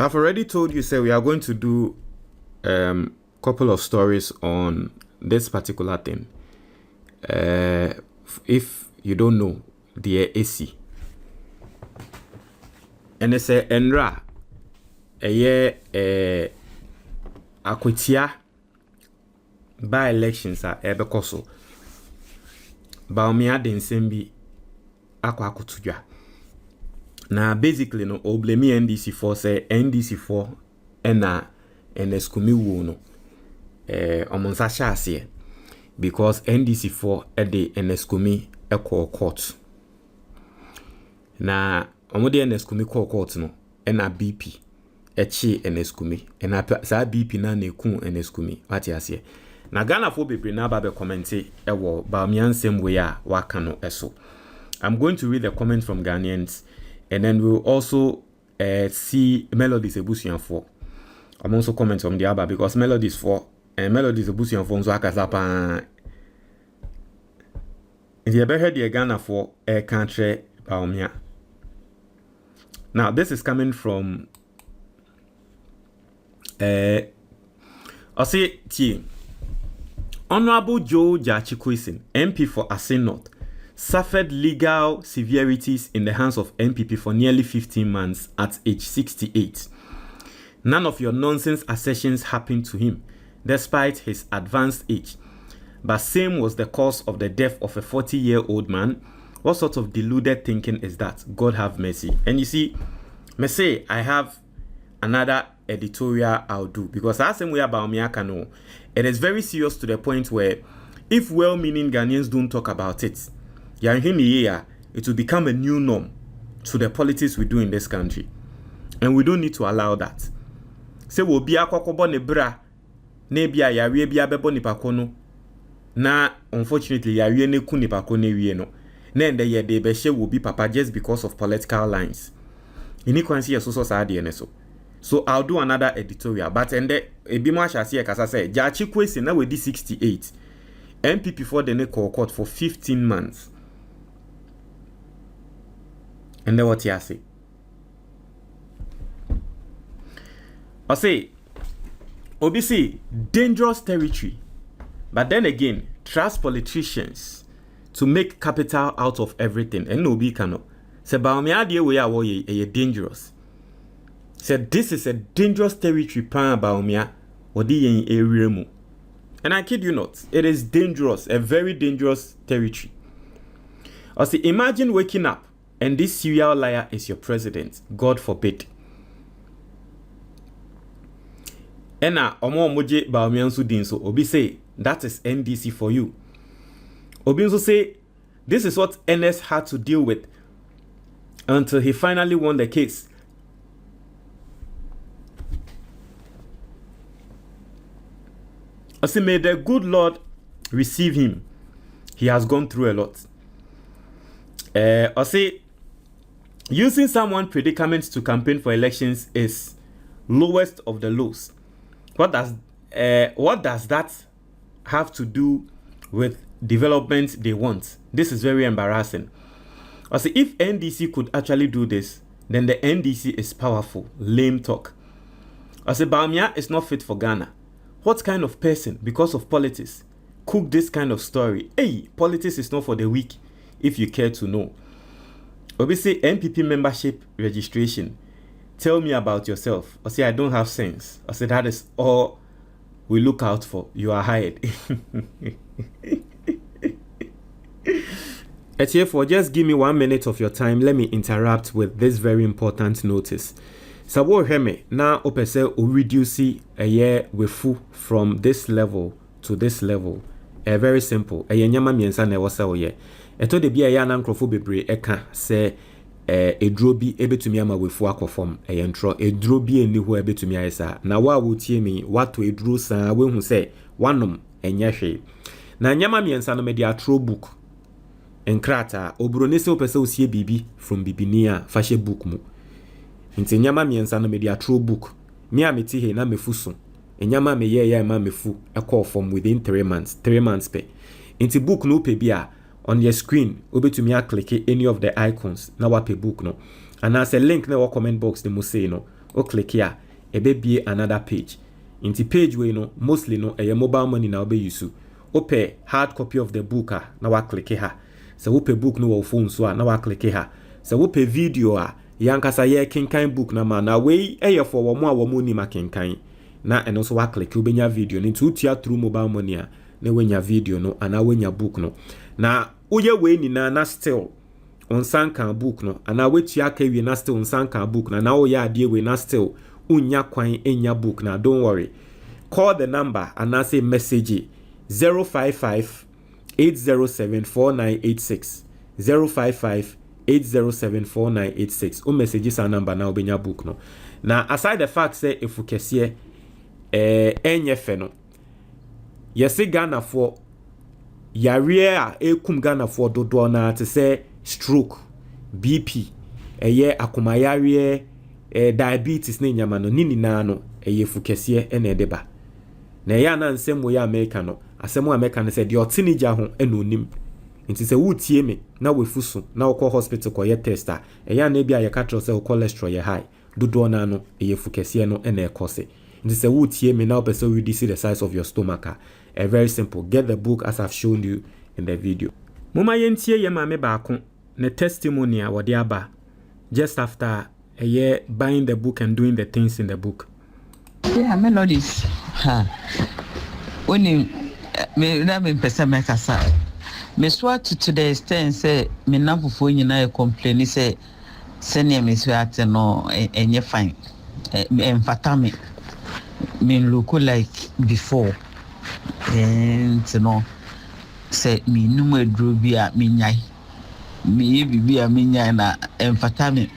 I've already told you, we are going to do couple of stories on this particular thing. If you don't know, the AC. And they say, Enra, akwetia by elections are ebekoso. Bawumia de nsembi akutujwa. Now basically no oblemi NDC for say NDC for ena Ernest Kumi wo no omonsa shase because NDC for the Ernest Kumi court. Na omode Ernest Kumi court no ena BP echi Ernest Kumi ena sa BP na neku Ernest Kumi wati ase. Na Ghana for bebre na ba be comment ewo Bawumia nsem we a waka no eso. I'm going to read the comments from Ghanaians, and then we'll also see Melodies Ebusian for. I'm also comment from the other because Melodies for and Melodies Ebusian for so akasapa. If you ever heard the Ghana for a country Bawumia. Now this is coming from I say T. Honorable Joe Jachikwisin, MP for Asin North, suffered legal severities in the hands of MPP for nearly 15 months at age 68. None of your nonsense assertions happened to him, despite his advanced age. But same was the cause of the death of a 40-year-old man. What sort of deluded thinking is that? God have mercy. And you see, me say I have another editorial I'll do because as same way about Bawumia Kano, it is very serious to the point where if well-meaning Ghanaians don't talk about it, it will become a new norm to the politics we do in this country. And we don't need to allow that. Say we'll be a kokobo ne bra, ne bia yari bia bebo ni pakono. Na unfortunately yari ne ku ni pakone wie no. Na the ye de beshe will be papa just because of political lines. Inequality is also sad so. So I'll do another editorial. But and the ebimo shasi kasa say Jachikwisin na we di 68. MPP for the court for 15 months. And then what you say? I say, obviously, dangerous territory. But then again, trust politicians to make capital out of everything. And no be cannot. Say, Bawumia de we are dangerous. Said this is a dangerous territory, pan Bawumia, or the area mu. And I kid you not, it is dangerous, a very dangerous territory. I say, imagine waking up and this serial liar is your president. God forbid. Ena omo moje Bawumia nso din so obi say that is NDC for you. Obi nso say this is what Ernest had to deal with until he finally won the case. I say may the good Lord receive him. He has gone through a lot. I say using someone's predicament to campaign for elections is lowest of the lows. What does that have to do with development they want? This is very embarrassing. I say if NDC could actually do this, then the NDC is powerful. Lame talk. I say Bawumia is not fit for Ghana. What kind of person, because of politics, cook this kind of story? Hey, politics is not for the weak, if you care to know. Obviously, MPP membership registration. Tell me about yourself. I say, I don't have sense. I say, that is all we look out for. You are hired. Etiefo, just give me 1 minute of your time. Let me interrupt with this very important notice. Sabo heme na opese o reduce a year wefu from this level to this level. Very simple. Nyama miensa na ewo se oye. Eto de bia ya na nkrofo bebre eka se edro bi ebetumi ama wefu akofom entro edro bi eni ho ebetumi ayesa. Na wa wotie mi wato edro san we hu se wanom enye hwe. Na nyama miensa no me dia atro book. Enkrata obrone se opese osie bibi from bibinia fashe book mu. Inti nyama miensa no me dia true book. Me a meti he na mefuso. Enyama me ye ma mefu e call from within 3 months. 3 months pe. Inti book no pe bia on your screen obetumi a click any of the icons na wa pe book no. And as a link na wa comment box de mo say no. o click here be another page into page we no mostly no a mobile money na be use open hard copy of the book na wa click here so open book no phone so na wa click here so open video yankasa ye kenkan book na ma na we for wo mo a wo mo ni ma kenkan na eno so wa click ubenya video ni to tia through mobile money na wenya video no ana wenya book no na uye we ni na still on sanka book no ana we tia ka we na still on sanka book na o ya ade we na still unya kwan enya book na don't worry call the number and I say message 055 807 4986 055 807 4986 o messages our number na obenya book no na aside the fact say if ukese enye fe no yesi Ghana for yare a ekum Ghana for dodo na te say stroke BP akoma yare diabetes na nyama no nini na no fukese ene deba na ya na nsem wo ya America no asem America no say the teenager ho enonim nti se wutie me na wefuso na wo hospital ko ye tester ya na bia ye ka tro say cholesterol ye high dodo na no fukese no ene ekose nti se wutie me na person we see the size of your stomach very simple get the book as I've shown you in the video moma yentie ye maame baako ne testimony a wode aba just after a year buying the book and doing the things in the book. Yeah, melodies. When you me na me pesa me kasa. Me swat to the extent say me na fufu nyina complain say senior me swat no enye fine. Emfata me look like before. And no say me nume drubi a me nyai. Me bibi a me nyai na emfata me.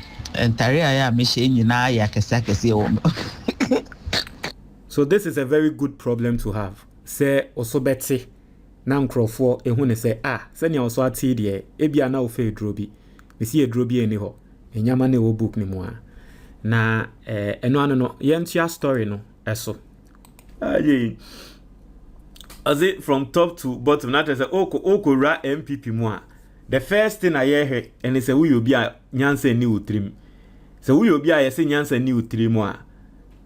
So this is a very good problem to have. Say also beti na nkrofo ehu ne say senya also ati de ebia na ofe drobi. Me see drobi eni ho. Enyama na wo book ni mu a. Na eno ano no yentia story no eso. Aye. As it from top to bottom na say oko ra MPP mu a. The first thing I hear and it's a we obi a nyansa ni utrim. So we obi a yesi nyansa ni utrim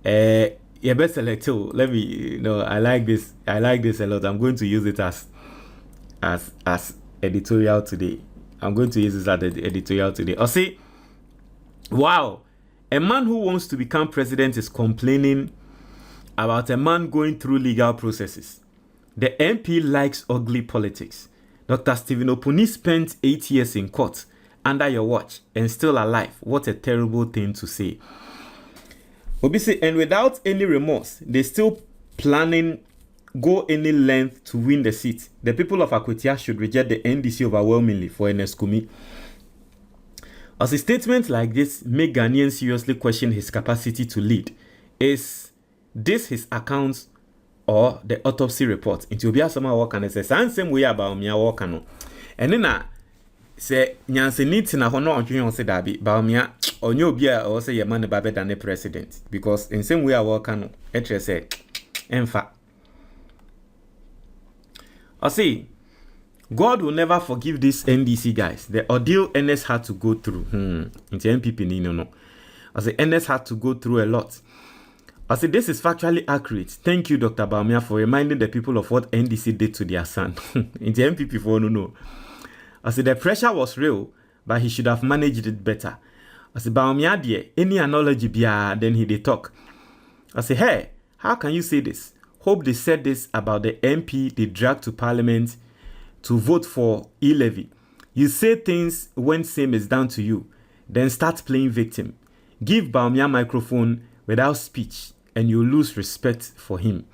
a you best select. Let me I like this a lot. I'm going to use it as editorial today. I'm going to use this as the editorial today. I say, wow, a man who wants to become president is complaining about a man going through legal processes. The MP likes ugly politics. Dr. Stephen Opuni spent 8 years in court under your watch and still alive. What a terrible thing to say. Obviously, and without any remorse, they still planning go any length to win the seat. The people of Akwetia should reject the NDC overwhelmingly for Ernest Kumi. As a statement like this make Ghanaians seriously question his capacity to lead. Is this his account or the autopsy report? Into Obia Sama work and say same way about Bawumia work no. And then say nyanse need na hono ontwe say dabi Bawumia onyo Obia or say your man better than the president because in same way I work no etre say emfa. I see God will never forgive these NDC guys. The ordeal Ernest had to go through. Into MPP ni no. I say Ernest had to go through a lot. I say this is factually accurate. Thank you, Dr. Bawumia, for reminding the people of what NDC did to their son. In the MPP for no. I say the pressure was real, but he should have managed it better. I say Bawumia dear, any analogy bia, then he did talk. I say, hey, how can you say this? Hope they said this about the MP they dragged to parliament to vote for e-levy. You say things when same is down to you, then start playing victim. Give Bawumia microphone without speech, and you lose respect for him.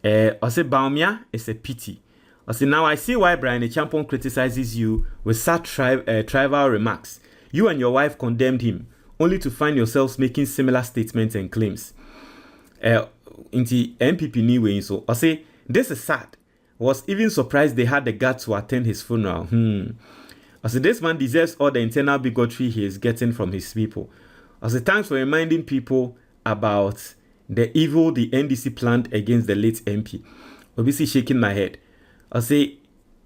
I say Bawumia is a pity. I say now I see why Brian Champon criticizes you with such trivial remarks. You and your wife condemned him, only to find yourselves making similar statements and claims. Into MPP anyway, so I say this is sad. Was even surprised they had the guts to attend his funeral. I say this man deserves all the internal bigotry he is getting from his people. I say thanks for reminding people about the evil the NDC planned against the late MP. Obviously shaking my head. I say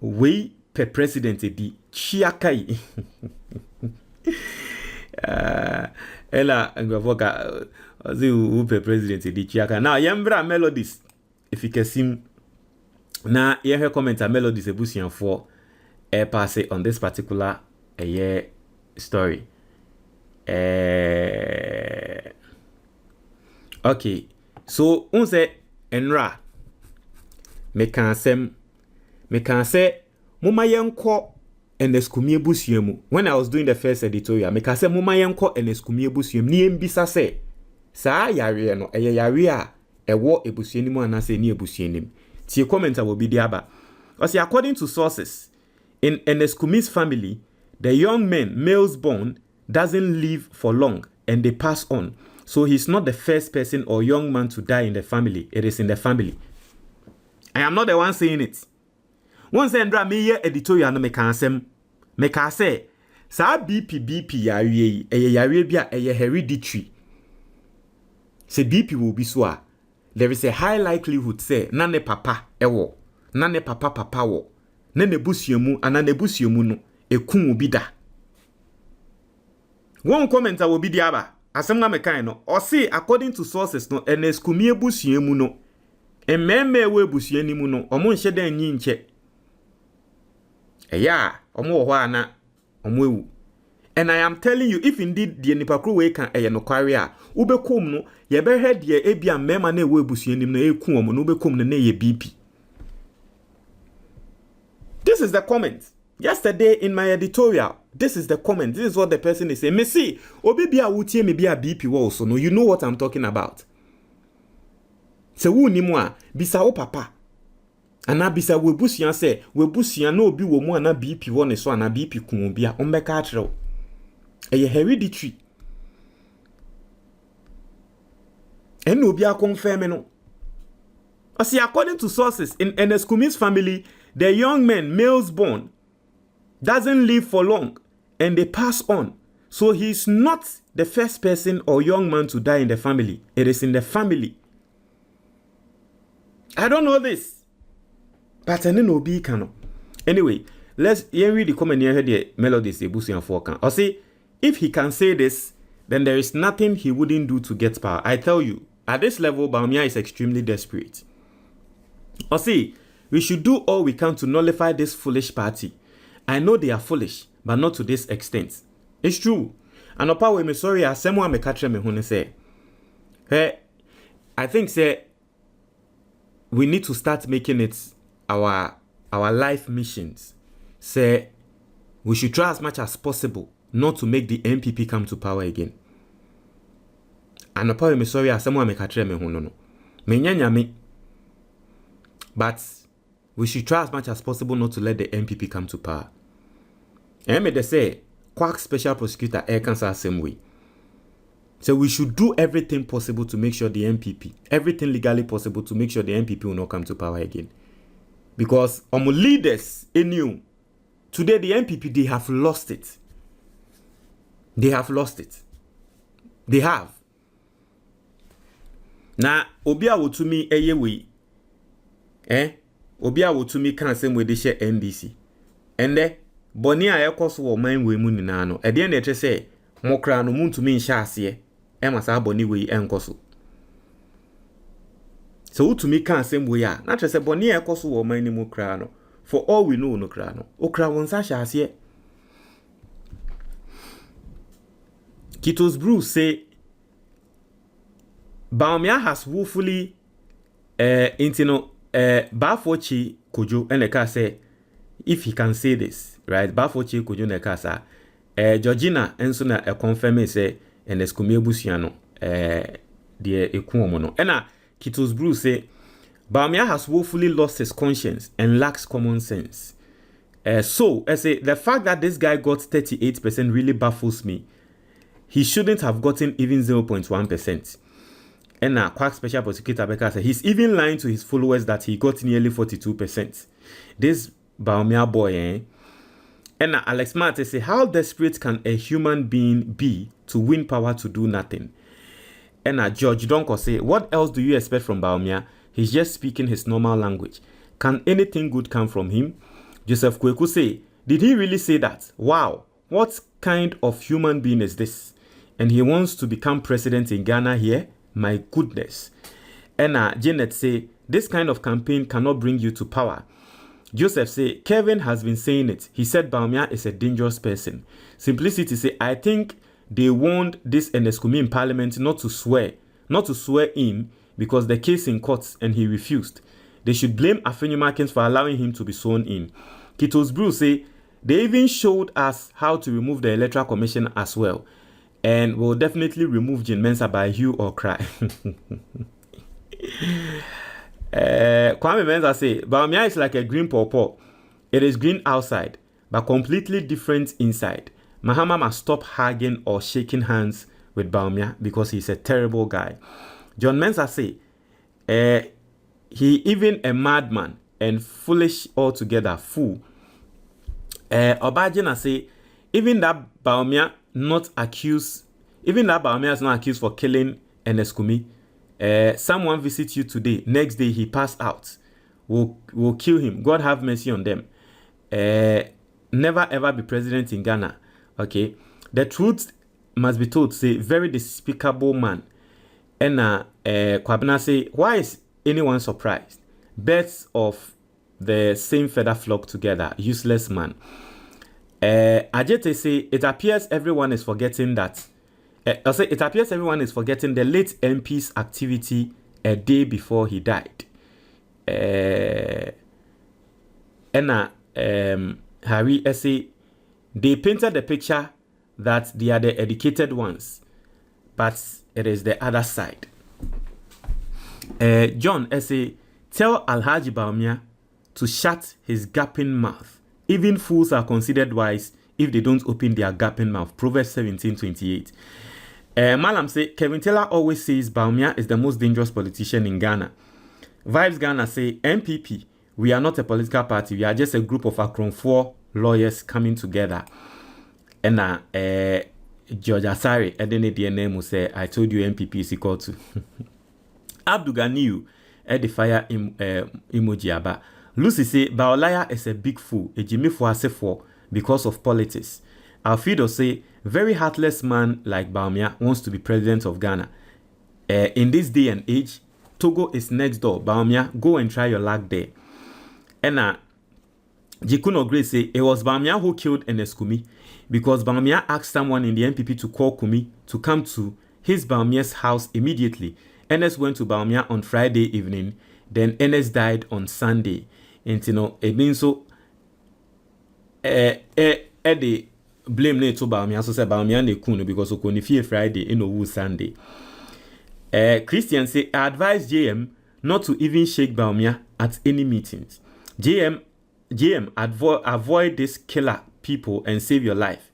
we per president di chiakai. Ella and Gavoka, the president, the Chiaka. Now, Yambra melodies, if you can see. Now, here comment a melodies a busian for a pass on this particular story. Okay, so unse enra me can say mama yenko Ernest Kumi busiemu. When I was doing the first editorial, me can say mama yenko Ernest Kumi busiemu ni embisa se saa yare no yare a ewo ebusieni mu anase ni ebusieni. See a comment will be diaba. According to sources, in Ernest Kumi's family, the young man, males born, doesn't live for long and they pass on. So he's not the first person or young man to die in the family. It is in the family. I am not the one saying it. Once Andra me ye editorial no me can say sa BP yare bia hereditary. Say BP will be so. There is a high likelihood say nane papa ewo, nane papa wo, nane busiemu anane busiemu no ekun obi da. One commenter will be diaba. Asemna mekan no. Or say according to sources no Ernest Kumi busiemu no. Ememe we busieni mu no omo nhye dan nyi nche. Eya, omo wo ana omo ewu. And I am telling you, if indeed the nipakru we can no kwaria, ubekum no, ye be head ye ebia mema na we busuanim no ekum omo no ubekum no na ye BP. This is the comment. Yesterday in my editorial, this is the comment. This is what the person is saying. Me see, obi bia wutie me bia BP wo so no, you know what I'm talking about. Se wu ni mu a, bisa wo papa. Ana bisa we busuan se, we busuan no obi wo mu ana BP wo ne so ana BP kun obi a, ombeka atrew. A hereditary. And no be a confirm no. See, according to sources, in Ernest Kumi's family, the young man, males born, doesn't live for long and they pass on. So he's not the first person or young man to die in the family. It is in the family. I don't know this. But I don't know be canon. Anyway, let's read the comment here the melodies the Busian for can. Or see, if he can say this, then there is nothing he wouldn't do to get power. I tell you, at this level, Bawumia is extremely desperate. Or see, we should do all we can to nullify this foolish party. I know they are foolish, but not to this extent. It's true. And opa we me sorry, as someone me catch me when say, hey, I think say we need to start making it our life missions. Say we should try as much as possible not to make the MPP come to power again. And opa me sorry, as someone me catch me when no. Me nyanya me. But we should try as much as possible not to let the MPP come to power. And they say, Quack Special Prosecutor Air Cancer same way. So we should do everything possible to make sure the MPP, everything legally possible to make sure the MPP will not come to power again. Because leaders in you, today the MPP, they have lost it. They have lost it. They have. Now, Obia will to me a Obia will to me can same way they share NDC. And there, Bonia Ecos will mind we muninano. At the end, they say, Mokra no moon to me in Shasie, Emma Saboni we encosu. So to me can same way, not just a Bonia Ecos will mind Mokrano. For all we know, no crano. Okra won Shasie. Kitos Bruce say, Bawumia has woefully, Bafochi Kojo and the car say, if he can say this, right? Bafochi Kojo ne kasa. Georgina ensona confirm say Ernest Kumi busiano de ekuomo no. Ena Kitos Bruce say Bawumia has woefully lost his conscience and lacks common sense. So I say the fact that this guy got 38% really baffles me. He shouldn't have gotten even 0.1%. And now, Quack Special Prosecutor Becca said he's even lying to his followers that he got nearly 42%. This Bawumia boy, And now, Alex Marte say, how desperate can a human being be to win power to do nothing? And now, George Donko say, what else do you expect from Bawumia? He's just speaking his normal language. Can anything good come from him? Joseph Kweku say, did he really say that? Wow, what kind of human being is this? And he wants to become president in Ghana here? My goodness. And Janet say, this kind of campaign cannot bring you to power. Joseph say, Kevin has been saying it. He said Bawumia is a dangerous person. Simplicity say, I think they warned this Ernest Kumi in parliament not to swear in because the case in courts and he refused. They should blame Afenyomakins for allowing him to be sworn in. Kitos Bruce say, they even showed us how to remove the Electoral Commission as well. And will definitely remove Jean Mensa by hue or cry. Kwame Mensa say, Bawumia is like a green pawpaw. It is green outside, but completely different inside. Mahama must stop hugging or shaking hands with Bawumia because he's a terrible guy. John Mensa say, he even a madman and foolish altogether, fool. Obajina say, even that Bawumia is not accused for killing Ernest Kumi. Someone visits you today, next day he passed out. Will kill him. God have mercy on them. Never ever be president in Ghana. Okay. The truth must be told, say, very despicable man. And Kwabena say, why is anyone surprised? Birds of the same feather flock together. Useless man. Ajete say, it appears everyone is forgetting that. It appears everyone is forgetting the late MP's activity a day before he died. Harry say, they painted the picture that they are the educated ones, but it is the other side. John say, tell Alhaji Bawumia to shut his gaping mouth. Even fools are considered wise if they don't open their gaping mouth. Proverbs 17:28. Malam say, Kevin Taylor always says Bawumia is the most dangerous politician in Ghana. Vibes Ghana say, MPP, we are not a political party. We are just a group of Akronfour lawyers coming together. And George Asari, the name will say, I told you MPP is equal to. Abdul Ganiyu, the fire emoji aba. Lucy say, Baolaya is a big fool, a Jimmy for because of politics. Alfido say, very heartless man like Bawumia wants to be president of Ghana. In this day and age, Togo is next door. Bawumia, go and try your luck there. And Jikuno Gray say, it was Bawumia who killed Ernest Kumi because Bawumia asked someone in the NPP to call Kumi to come to his Bawumia's house immediately. Ernest went to Bawumia on Friday evening. Then Ernest died on Sunday. And you know, it means so. Eddie blame ne to Bawumia, so say Bawumia ne kuno because okoni fear Friday in Owu Sunday. Christian say, I advise JM not to even shake Bawumia at any meetings. JM avoid this killer people and save your life.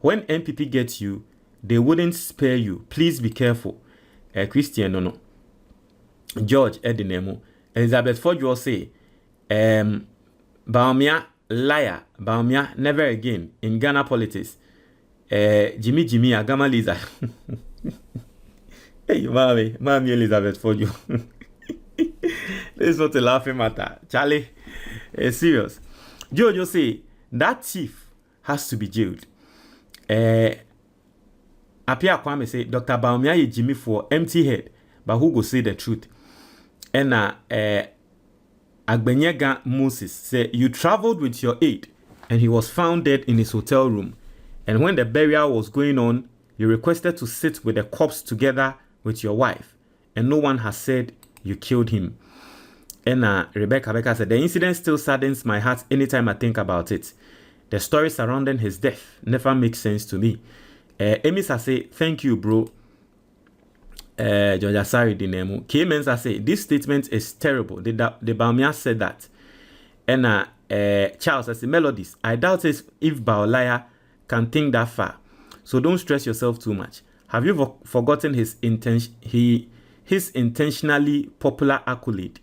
When MPP gets you, they wouldn't spare you. Please be careful. Christian no. George Edinemo. Elizabeth Ford will say, Bawumia liar. Bawumia never again in Ghana politics. Jimmy Agama Liza. Hey, mommy Elizabeth Ford you. This is not a laughing matter. Charlie, serious. Jojo say that chief has to be jailed. Apia Kwame say Dr. Bawumia is Jimmy for empty head, but who go say the truth? And Agbenyega Moses say you traveled with your aide and he was found dead in his hotel room. And when the burial was going on, you requested to sit with the corpse together with your wife, and no one has said you killed him. And Rebecca Becker said the incident still saddens my heart anytime I think about it. The story surrounding his death never makes sense to me. Emisa say thank you, bro. Georgia Sari Dinemo. K Mensa say this statement is terrible. The Bawumia said that. And Charles says Melodies. I doubt if Baolaya can think that far. So don't stress yourself too much. Have you forgotten his intentionally popular accolade?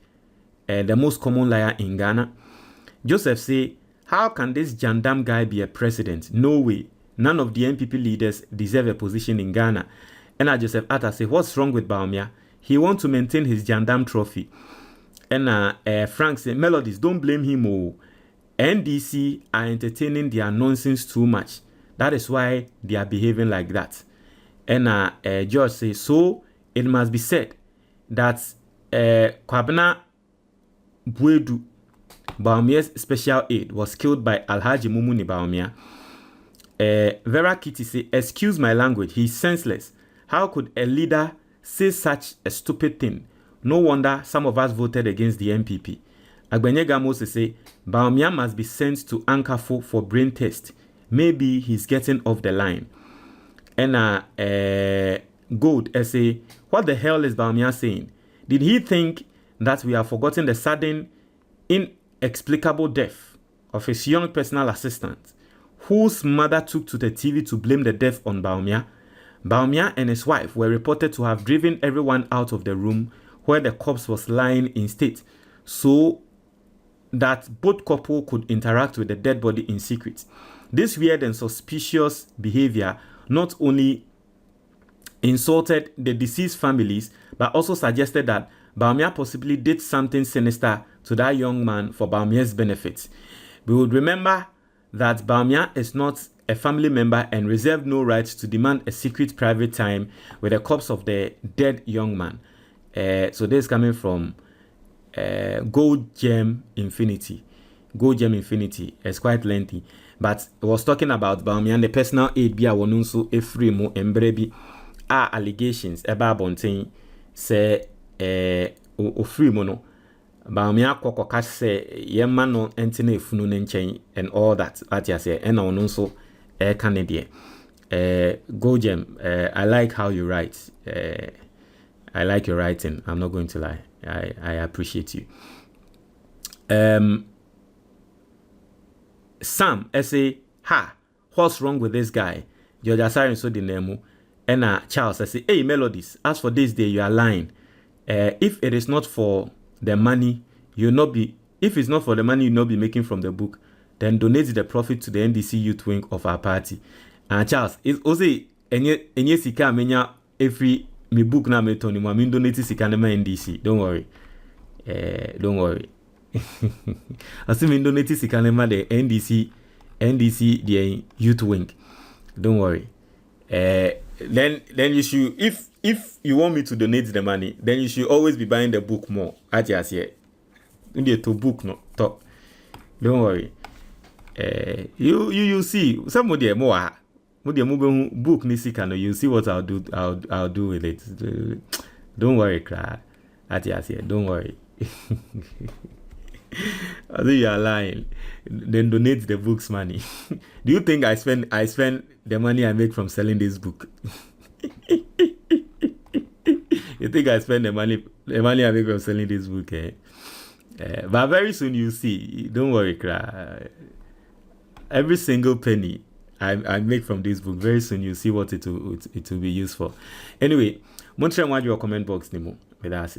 The most common liar in Ghana. Joseph say, how can this Jandam guy be a president? No way. None of the NPP leaders deserve a position in Ghana. And Joseph Atta say, what's wrong with Bawumia? He wants to maintain his Jandam trophy. And Frank say, Melodies, don't blame him. Oh. NDC are entertaining their nonsense too much. That is why they are behaving like that. And George says, so it must be said that Kwabena Buedu, Bawumia's special aide, was killed by Alhaji Mumuni Bawumia. Vera Kitty say, excuse my language, he's senseless. How could a leader say such a stupid thing? No wonder some of us voted against the MPP. Agbenyega Moses say, Bawumia must be sent to Ankafo for brain test. Maybe he's getting off the line. And Gold say, what the hell is Bawumia saying? Did he think that we have forgotten the sudden, inexplicable death of his young personal assistant, whose mother took to the TV to blame the death on Bawumia? Bawumia and his wife were reported to have driven everyone out of the room where the corpse was lying in state, so that both couple could interact with the dead body in secret. This weird and suspicious behavior not only insulted the deceased families, but also suggested that Bawumia possibly did something sinister to that young man for Bawumia's benefit. We would remember that Bawumia is not a family member and reserved no right to demand a secret private time with the corpse of the dead young man. So this is coming from Gold Gem Infinity. Gold Gem Infinity is quite lengthy, but it was talking about Bawumia and the personal aid bia wonunso efremo embrebi allegations eba bonten say ofremo no Bawumia kokoka say yema no entene efunu ne nchen and all that you say and wonunso Canadian. Gold Gem, I like how you write. I like your writing. I'm not going to lie. I appreciate you. Sam say, ha, what's wrong with this guy? George Asari so the name. And Charles say, hey, Melodies, as for this day, you are lying. If it is not for the money, you'll not be. If it's not for the money you'll not be making from the book, then donate the profit to the NDC youth wing of our party. And Charles, it's also any sika menya every me book na me Tony ma me donate sika na NDC. Don't worry. Don't worry. I see me donate sika na the NDC the youth wing. Don't worry. Then you should, if you want me to donate the money, then you should always be buying the book more. At yes here. To book no talk. Don't worry. You see somebody more book nisikano, you see what I'll do with it. Don't worry, cry. At yes here. Don't worry. I think you are lying. Then donate the book's money. Do you think I spend the money I make from selling this book? You think I spend the money I make from selling this book? But very soon you see. Don't worry, cry. Every single penny I make from this book, very soon you see what it will be used for. Anyway, Montreal, what your comment box, Nemo. With us.